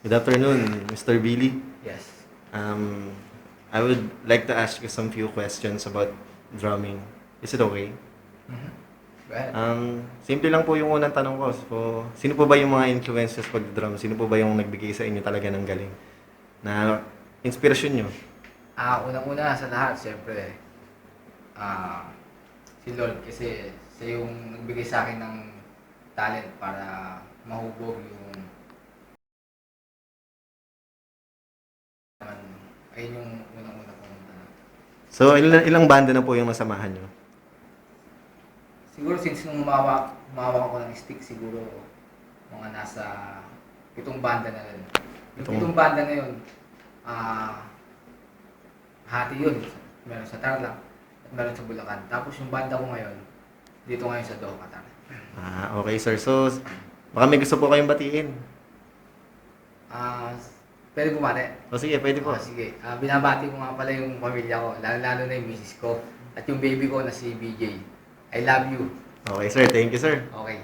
Good afternoon, Mr. Billy. Yes. Um, I would like to ask you some few questions about drumming. Is it okay? Mm-hmm. Go ahead. Simple lang po yung unang tanong ko. So, sino po ba yung mga influences pag-drum? Sino po ba yung nagbigay sa inyo talaga ng galing? Na inspirasyon nyo? Unang-una sa lahat, siyempre, si Lord kasi siya yung nagbigay sa akin ng talent para mahubog yung ayun yung unang-una kong tanong. So, ilang banda na po yung nasamahan nyo? Siguro since nung umawak ako ng stick, siguro mga nasa 7 banda na yun. Yung 7 banda na yun, hati yun. Meron sa Tarlac at meron sa Bulacan. Tapos yung banda ko ngayon, dito ngayon sa Doha, Qatar. Okay, sir. So, baka may gusto po kayong batiin. Pwede bumati? O sige, pwede po. Sige. Binabati ko nga pala yung pamilya ko, lalo na yung misis ko at yung baby ko na si BJ. I love you. Okay, sir. Thank you, sir. Okay.